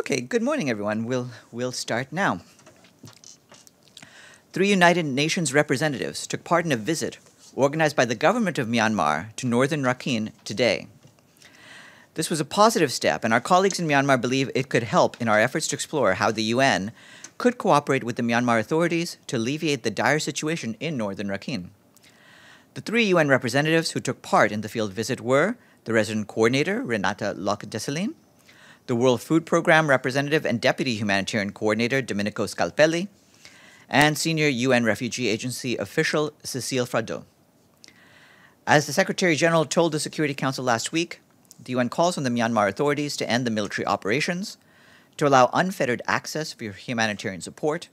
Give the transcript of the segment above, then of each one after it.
Okay, good morning, everyone. We'll start now. 3 United Nations representatives took part in a visit organized by the government of Myanmar to northern Rakhine today. This was a positive step, and our colleagues in Myanmar believe it could help in our efforts to explore how the UN could cooperate with the Myanmar authorities to alleviate the dire situation in northern Rakhine. The 3 UN representatives who took part in the field visit were the resident coordinator, Renata Locke-Dessalines, the World Food Programme representative and deputy humanitarian coordinator, Domenico Scalpelli, and senior UN Refugee Agency official, Cécile Fradot. As the Secretary General told the Security Council last week, the UN calls on the Myanmar authorities to end the military operations, to allow unfettered access for humanitarian support,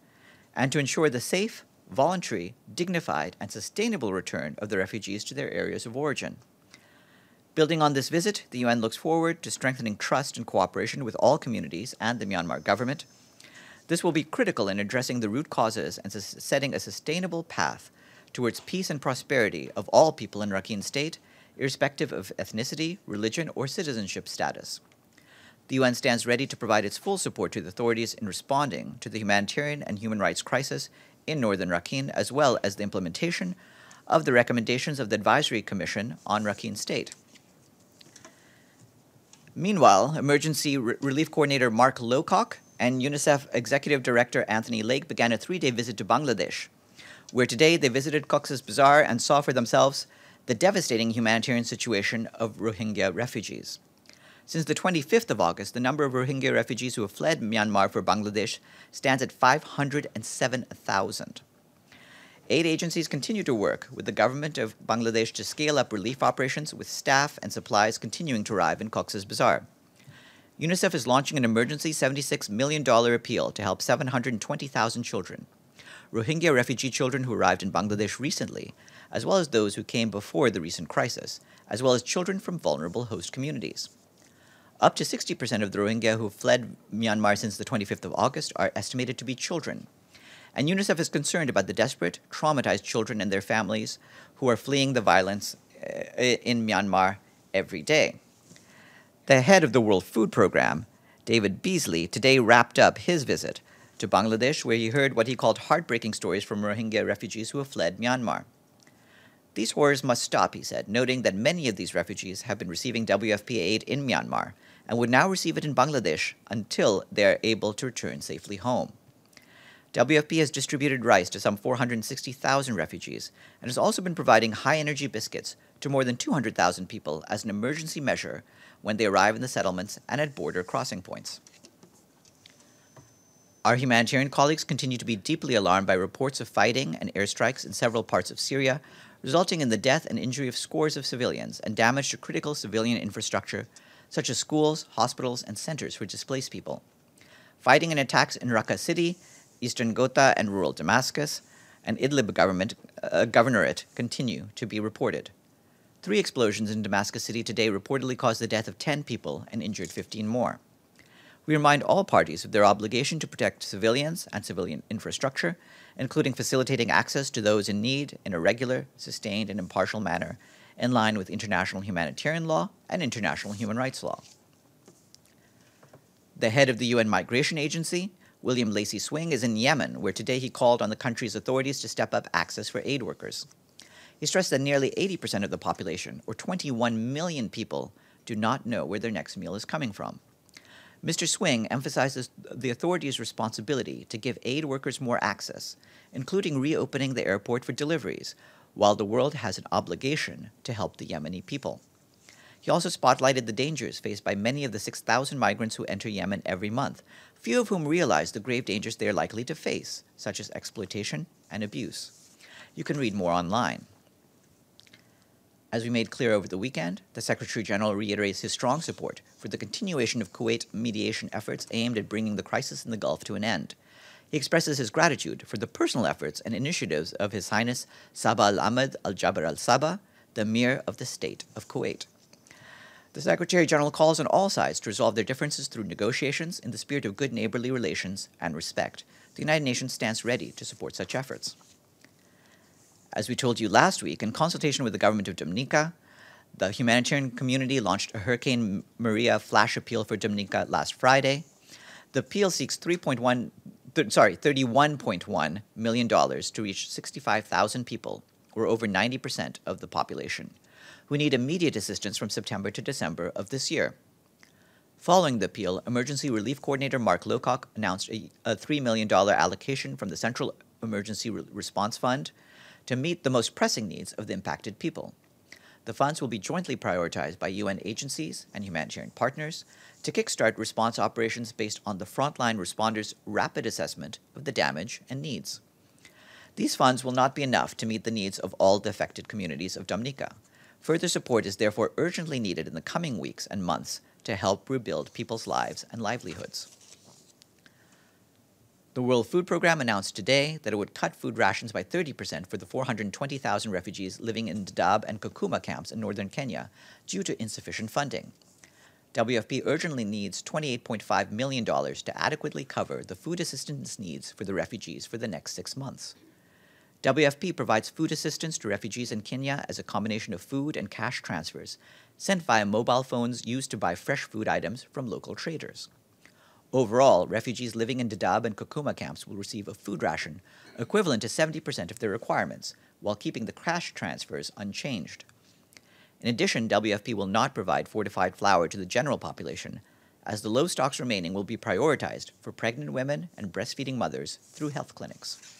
and to ensure the safe, voluntary, dignified, and sustainable return of the refugees to their areas of origin. Building on this visit, the UN looks forward to strengthening trust and cooperation with all communities and the Myanmar government. This will be critical in addressing the root causes and setting a sustainable path towards peace and prosperity of all people in Rakhine State, irrespective of ethnicity, religion, or citizenship status. The UN stands ready to provide its full support to the authorities in responding to the humanitarian and human rights crisis in northern Rakhine, as well as the implementation of the recommendations of the Advisory Commission on Rakhine State. Meanwhile, Emergency Relief Coordinator Mark Lowcock and UNICEF Executive Director Anthony Lake began a 3-day visit to Bangladesh, where today they visited Cox's Bazar and saw for themselves the devastating humanitarian situation of Rohingya refugees. Since the 25th of August, the number of Rohingya refugees who have fled Myanmar for Bangladesh stands at 507,000. Aid agencies continue to work with the government of Bangladesh to scale up relief operations, with staff and supplies continuing to arrive in Cox's Bazar. UNICEF is launching an emergency $76 million appeal to help 720,000 children, Rohingya refugee children who arrived in Bangladesh recently, as well as those who came before the recent crisis, as well as children from vulnerable host communities. Up to 60% of the Rohingya who fled Myanmar since the 25th of August are estimated to be children. And UNICEF is concerned about the desperate, traumatized children and their families who are fleeing the violence in Myanmar every day. The head of the World Food Programme, David Beasley, today wrapped up his visit to Bangladesh, where he heard what he called heartbreaking stories from Rohingya refugees who have fled Myanmar. These horrors must stop, he said, noting that many of these refugees have been receiving WFP aid in Myanmar and would now receive it in Bangladesh until they are able to return safely home. WFP has distributed rice to some 460,000 refugees and has also been providing high-energy biscuits to more than 200,000 people as an emergency measure when they arrive in the settlements and at border crossing points. Our humanitarian colleagues continue to be deeply alarmed by reports of fighting and airstrikes in several parts of Syria, resulting in the death and injury of scores of civilians and damage to critical civilian infrastructure, such as schools, hospitals, and centers for displaced people. Fighting and attacks in Raqqa City, Eastern Ghouta, and rural Damascus, and Idlib governorate continue to be reported. 3 explosions in Damascus City today reportedly caused the death of 10 people and injured 15 more. We remind all parties of their obligation to protect civilians and civilian infrastructure, including facilitating access to those in need in a regular, sustained, and impartial manner, in line with international humanitarian law and international human rights law. The head of the UN Migration Agency, William Lacey Swing, is in Yemen, where today he called on the country's authorities to step up access for aid workers. He stressed that nearly 80% of the population, or 21 million people, do not know where their next meal is coming from. Mr. Swing emphasizes the authorities' responsibility to give aid workers more access, including reopening the airport for deliveries, while the world has an obligation to help the Yemeni people. He also spotlighted the dangers faced by many of the 6,000 migrants who enter Yemen every month, few of whom realize the grave dangers they are likely to face, such as exploitation and abuse. You can read more online. As we made clear over the weekend, the Secretary General reiterates his strong support for the continuation of Kuwait mediation efforts aimed at bringing the crisis in the Gulf to an end. He expresses his gratitude for the personal efforts and initiatives of His Highness Sabah Al-Ahmed Al-Jaber Al-Sabah, the Emir of the State of Kuwait. The Secretary General calls on all sides to resolve their differences through negotiations in the spirit of good neighborly relations and respect. The United Nations stands ready to support such efforts. As we told you last week, in consultation with the government of Dominica, the humanitarian community launched a Hurricane Maria flash appeal for Dominica last Friday. The appeal seeks $31.1 million to reach 65,000 people, or over 90% of the population, who need immediate assistance from September to December of this year. Following the appeal, Emergency Relief Coordinator Mark Lowcock announced a $3 million allocation from the Central Emergency Response Fund to meet the most pressing needs of the impacted people. The funds will be jointly prioritized by UN agencies and humanitarian partners to kickstart response operations based on the frontline responders' rapid assessment of the damage and needs. These funds will not be enough to meet the needs of all the affected communities of Dominica. Further support is therefore urgently needed in the coming weeks and months to help rebuild people's lives and livelihoods. The World Food Programme announced today that it would cut food rations by 30% for the 420,000 refugees living in Dadaab and Kakuma camps in northern Kenya due to insufficient funding. WFP urgently needs $28.5 million to adequately cover the food assistance needs for the refugees for the next 6 months. WFP provides food assistance to refugees in Kenya as a combination of food and cash transfers sent via mobile phones used to buy fresh food items from local traders. Overall, refugees living in Dadaab and Kakuma camps will receive a food ration equivalent to 70% of their requirements, while keeping the cash transfers unchanged. In addition, WFP will not provide fortified flour to the general population, as the low stocks remaining will be prioritized for pregnant women and breastfeeding mothers through health clinics.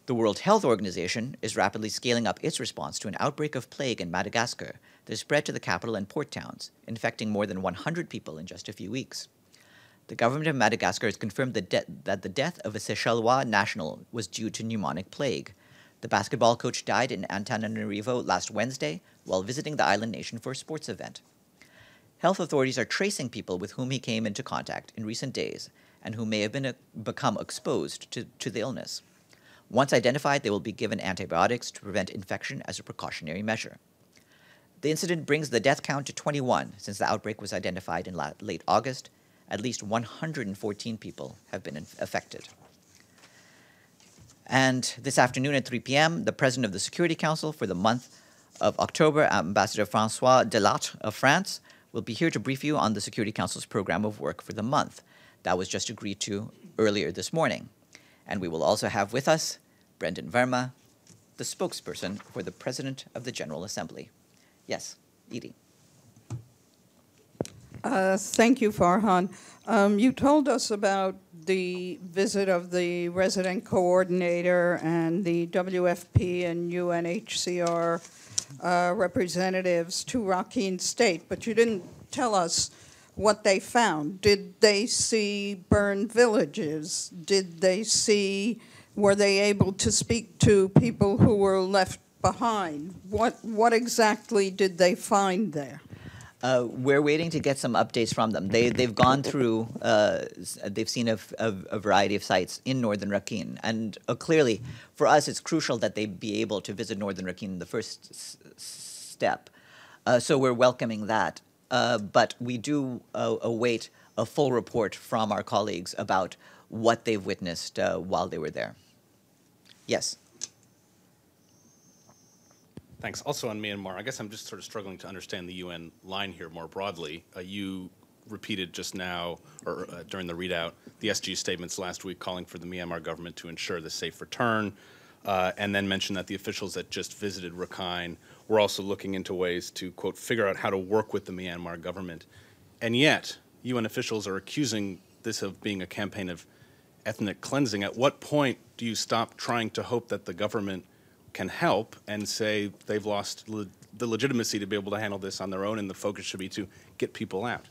The World Health Organization is rapidly scaling up its response to an outbreak of plague in Madagascar that has spread to the capital and port towns, infecting more than 100 people in just a few weeks. The government of Madagascar has confirmed that the death of a Seychellois national was due to pneumonic plague. The basketball coach died in Antananarivo last Wednesday while visiting the island nation for a sports event. Health authorities are tracing people with whom he came into contact in recent days and who may have become exposed to the illness. Once identified, they will be given antibiotics to prevent infection as a precautionary measure. The incident brings the death count to 21 since the outbreak was identified in late August. At least 114 people have been affected. And this afternoon at 3 p.m., the President of the Security Council for the month of October, Ambassador François Delatte of France, will be here to brief you on the Security Council's program of work for the month. That was just agreed to earlier this morning. And we will also have with us Brendan Verma, the spokesperson for the President of the General Assembly. Yes, Edie. Thank you, Farhan. You told us about the visit of the resident coordinator and the WFP and UNHCR representatives to Rakhine State, but you didn't tell us what they found. Did they see burned villages? Were they able to speak to people who were left behind? What exactly did they find there? We're waiting to get some updates from them. They've gone through, they've seen a variety of sites in northern Rakhine. And clearly, for us, it's crucial that they be able to visit northern Rakhine in the first step. So we're welcoming that. But we do await a full report from our colleagues about what they've witnessed while they were there. Yes. Thanks. Also on Myanmar, I guess I'm just sort of struggling to understand the UN line here more broadly. You repeated just now, or during the readout, the SG statements last week calling for the Myanmar government to ensure the safe return, and then mentioned that the officials that just visited Rakhine were also looking into ways to, quote, figure out how to work with the Myanmar government. And yet, UN officials are accusing this of being a campaign of ethnic cleansing. At what point do you stop trying to hope that the government can help and say they've lost the legitimacy to be able to handle this on their own and the focus should be to get people out?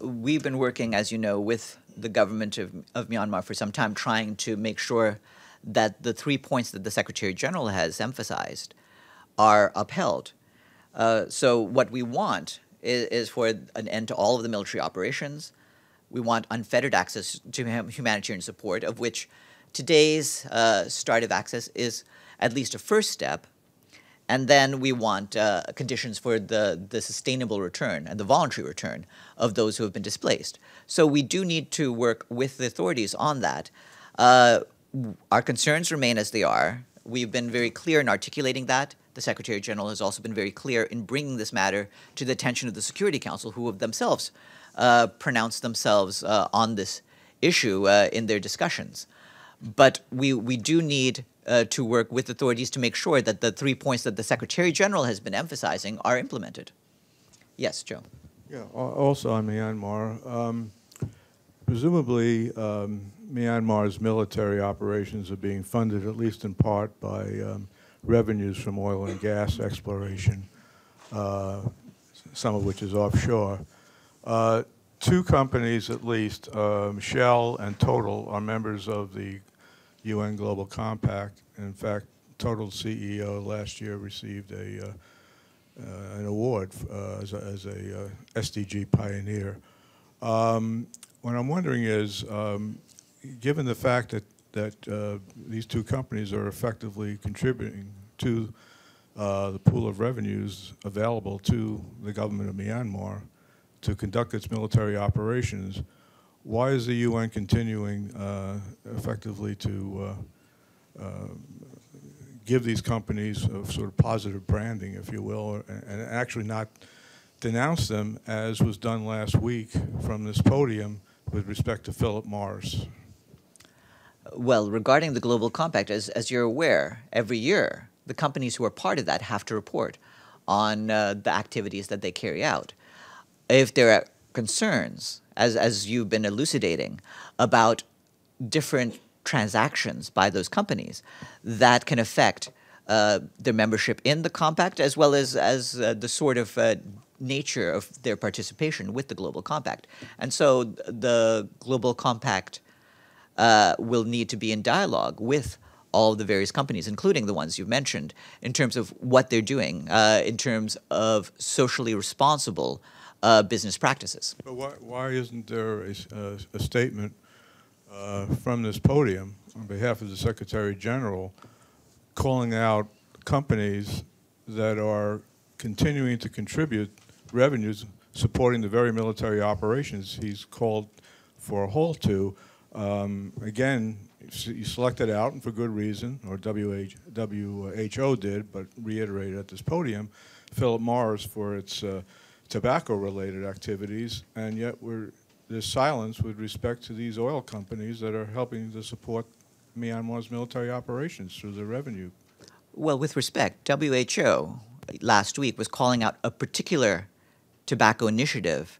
We've been working, as you know, with the government of Myanmar for some time, trying to make sure that the 3 points that the Secretary General has emphasized are upheld. So what we want is for an end to all of the military operations. We want unfettered access to humanitarian support, of which today's start of access is at least a first step. And then we want conditions for the sustainable return and the voluntary return of those who have been displaced. So we do need to work with the authorities on that. Our concerns remain as they are. We've been very clear in articulating that. The Secretary General has also been very clear in bringing this matter to the attention of the Security Council, who have themselves pronounce themselves on this issue in their discussions. But we do need to work with authorities to make sure that the 3 points that the Secretary General has been emphasizing are implemented. Yes, Joe. Yeah, also on Myanmar, presumably Myanmar's military operations are being funded, at least in part, by revenues from oil and gas exploration, some of which is offshore. Two companies, at least, Shell and Total, are members of the UN Global Compact. In fact, Total's CEO last year received an award as a SDG pioneer. What I'm wondering is, given the fact that these two companies are effectively contributing to the pool of revenues available to the government of Myanmar to conduct its military operations, why is the UN continuing effectively to give these companies a sort of positive branding, if you will, and actually not denounce them, as was done last week from this podium with respect to Philip Morris? Well, regarding the Global Compact, as you're aware, every year the companies who are part of that have to report on the activities that they carry out. If there are concerns, as you've been elucidating, about different transactions by those companies that can affect their membership in the compact, as well as the sort of nature of their participation with the Global Compact. And so the Global Compact will need to be in dialogue with all of the various companies, including the ones you've mentioned, in terms of what they're doing, in terms of socially responsible business practices. But why isn't there a statement from this podium on behalf of the Secretary General calling out companies that are continuing to contribute revenues supporting the very military operations he's called for a halt to? Again, you selected out, and for good reason, or WHO did, but reiterated at this podium, Philip Morris for its tobacco-related activities, and yet there's silence with respect to these oil companies that are helping to support Myanmar's military operations through the revenue. Well, with respect, WHO last week was calling out a particular tobacco initiative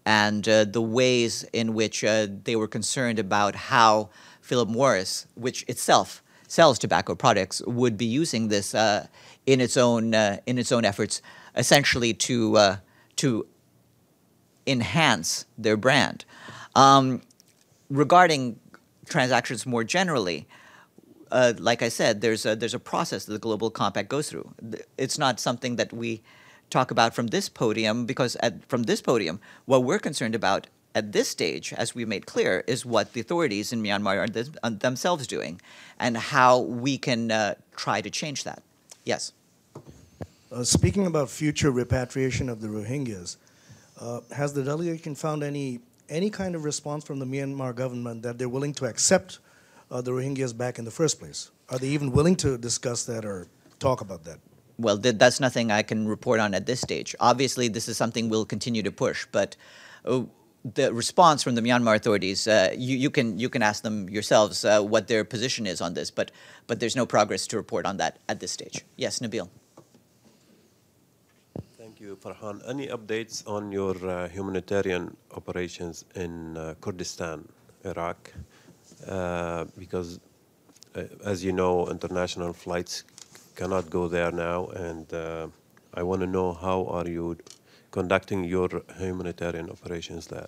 and the ways in which they were concerned about how Philip Morris, which itself sells tobacco products, would be using this in its own efforts, essentially to enhance their brand. Regarding transactions more generally, like I said, there's a process that the Global Compact goes through. It's not something that we talk about from this podium, because from this podium, what we're concerned about at this stage, as we made clear, is what the authorities in Myanmar are themselves doing and how we can try to change that. Yes? Speaking about future repatriation of the Rohingyas, has the delegation found any kind of response from the Myanmar government that they're willing to accept the Rohingyas back in the first place? Are they even willing to discuss that or talk about that? Well, that's nothing I can report on at this stage. Obviously, this is something we'll continue to push, but the response from the Myanmar authorities, you can ask them yourselves what their position is on this, but there's no progress to report on that at this stage. Yes, Nabil. Thank you, Farhan. Any updates on your humanitarian operations in Kurdistan, Iraq? Because, as you know, international flights cannot go there now, and I want to know, how are you conducting your humanitarian operations there?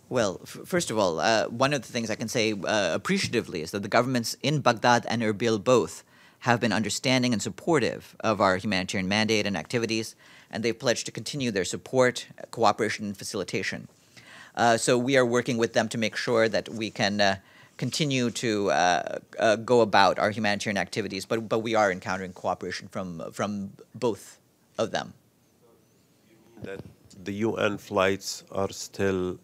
Well, first of all, one of the things I can say appreciatively is that the governments in Baghdad and Erbil both have been understanding and supportive of our humanitarian mandate and activities, and they've pledged to continue their support, cooperation, and facilitation. So we are working with them to make sure that we can continue to go about our humanitarian activities, but we are encountering cooperation from both of them. That the UN flights are still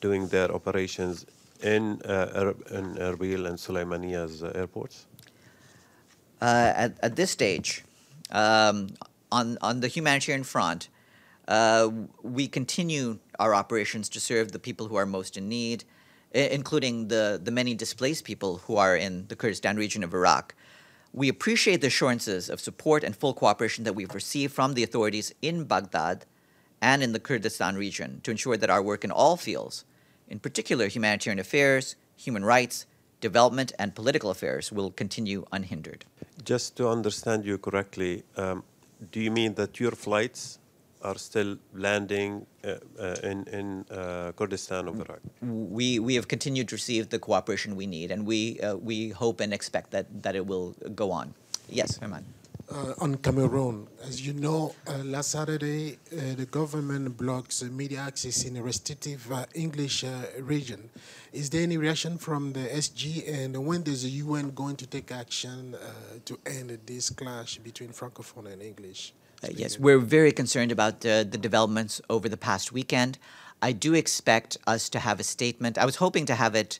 doing their operations in Erbil and Suleimaniya's airports? At this stage, on the humanitarian front, We continue our operations to serve the people who are most in need, including the many displaced people who are in the Kurdistan region of Iraq. We appreciate the assurances of support and full cooperation that we've received from the authorities in Baghdad and in the Kurdistan region to ensure that our work in all fields, in particular humanitarian affairs, human rights, development, and political affairs, will continue unhindered. Just to understand you correctly, do you mean that your flights are still landing in Kurdistan of Iraq? We have continued to receive the cooperation we need, and we hope and expect that it will go on. Yes, Farhan. On Cameroon, as you know, last Saturday, the government blocks media access in a restrictive English region. Is there any reaction from the SG, and when is the UN going to take action to end this clash between Francophone and English? Yes, we're very concerned about the developments over the past weekend. I do expect us to have a statement. I was hoping to have it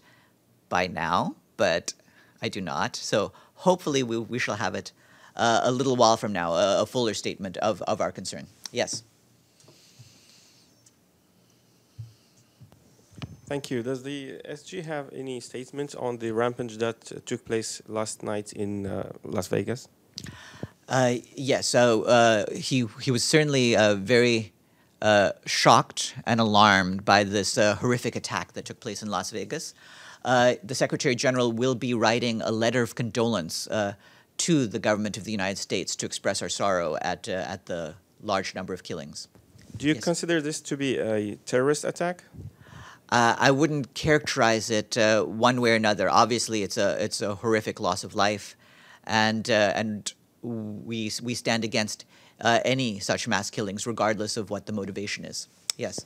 by now, but I do not. So hopefully we shall have it a little while from now, a fuller statement of our concern. Yes. Thank you. Does the SG have any statements on the rampage that took place last night in Las Vegas? Yes, so he was certainly very shocked and alarmed by this horrific attack that took place in Las Vegas. The Secretary General will be writing a letter of condolence to the government of the United States to express our sorrow at the large number of killings. Do you Yes. consider this to be a terrorist attack? I wouldn't characterize it one way or another. Obviously, it's a horrific loss of life, and we stand against any such mass killings, regardless of what the motivation is. Yes.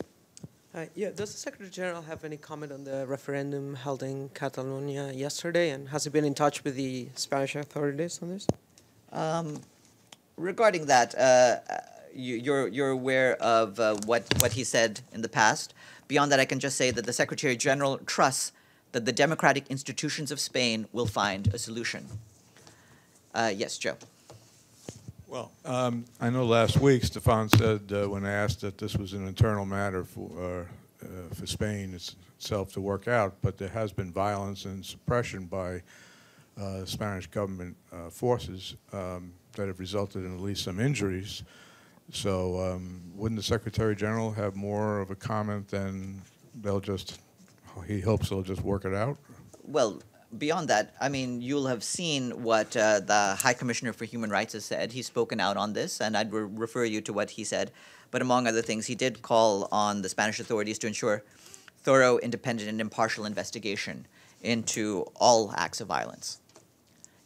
Yeah, does the Secretary General have any comment on the referendum held in Catalonia yesterday, and has he been in touch with the Spanish authorities on this? Regarding that, you're aware of what he said in the past. Beyond that, I can just say that the Secretary General trusts that the democratic institutions of Spain will find a solution. Yes, Joe. Well, I know last week Stefan said when asked that this was an internal matter for Spain itself to work out, but there has been violence and suppression by Spanish government forces that have resulted in at least some injuries. So wouldn't the Secretary General have more of a comment than he hopes they'll just work it out? Well, beyond that, I mean, you'll have seen what the High Commissioner for Human Rights has said. He's spoken out on this, and I'd refer you to what he said. But among other things, he did call on the Spanish authorities to ensure thorough, independent, and impartial investigation into all acts of violence.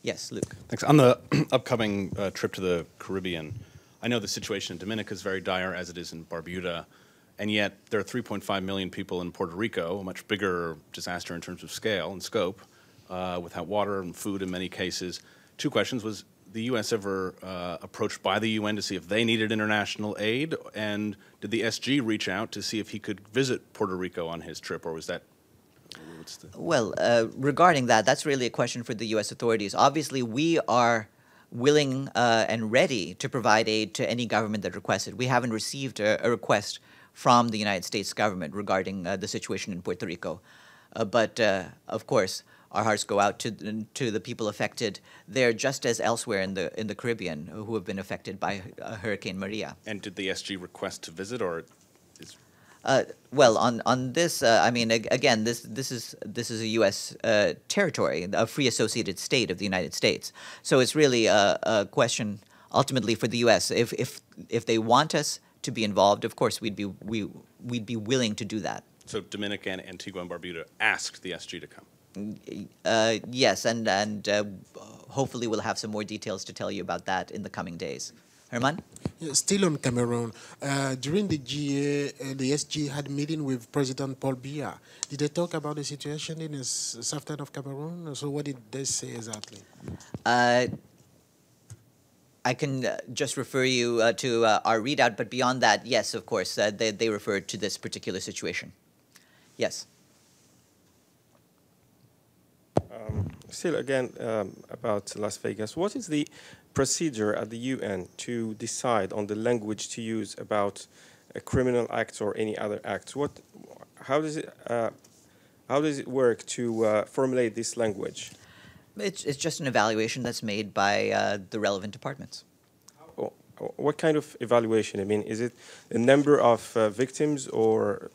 Yes, Luke. Thanks. On the upcoming trip to the Caribbean, I know the situation in Dominica is very dire, as it is in Barbuda, and yet there are 3.5 million people in Puerto Rico, a much bigger disaster in terms of scale and scope, without water and food in many cases. Two questions. Was the U.S. ever approached by the UN to see if they needed international aid? And did the SG reach out to see if he could visit Puerto Rico on his trip, or was that... Well, regarding that, that's really a question for the U.S. authorities. Obviously, we are willing and ready to provide aid to any government that requests it. We haven't received a request from the United States government regarding the situation in Puerto Rico. But, of course, our hearts go out to the people affected there, just as elsewhere in the Caribbean, who have been affected by Hurricane Maria. And did the SG request to visit, or is... Well, on this, I mean, again, this is a U.S. Territory, a free associated state of the United States. So it's really a question ultimately for the U.S. If they want us to be involved, of course we'd be willing to do that. So Dominica and Antigua and Barbuda asked the SG to come. Yes, and hopefully we'll have some more details to tell you about that in the coming days. Herman? Yeah, still on Cameroon, during the GA, the SG had a meeting with President Paul Biya. Did they talk about the situation in the southern of Cameroon? So what did they say exactly? I can just refer you to our readout, but beyond that, yes, of course, they referred to this particular situation. Yes. Still, again, about Las Vegas, what is the procedure at the UN to decide on the language to use about criminal acts or any other acts. How does it work to formulate this language? It's just an evaluation that's made by the relevant departments. What kind of evaluation? I mean, is it a number of victims or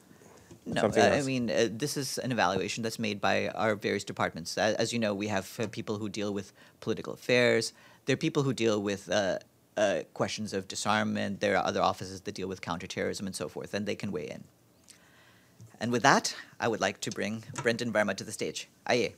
no, something else? I mean, this is an evaluation that's made by our various departments. As you know, we have people who deal with political affairs. There are people who deal with questions of disarmament. There are other offices that deal with counterterrorism and so forth, and they can weigh in. And with that, I would like to bring Brendan Verma to the stage. Aye.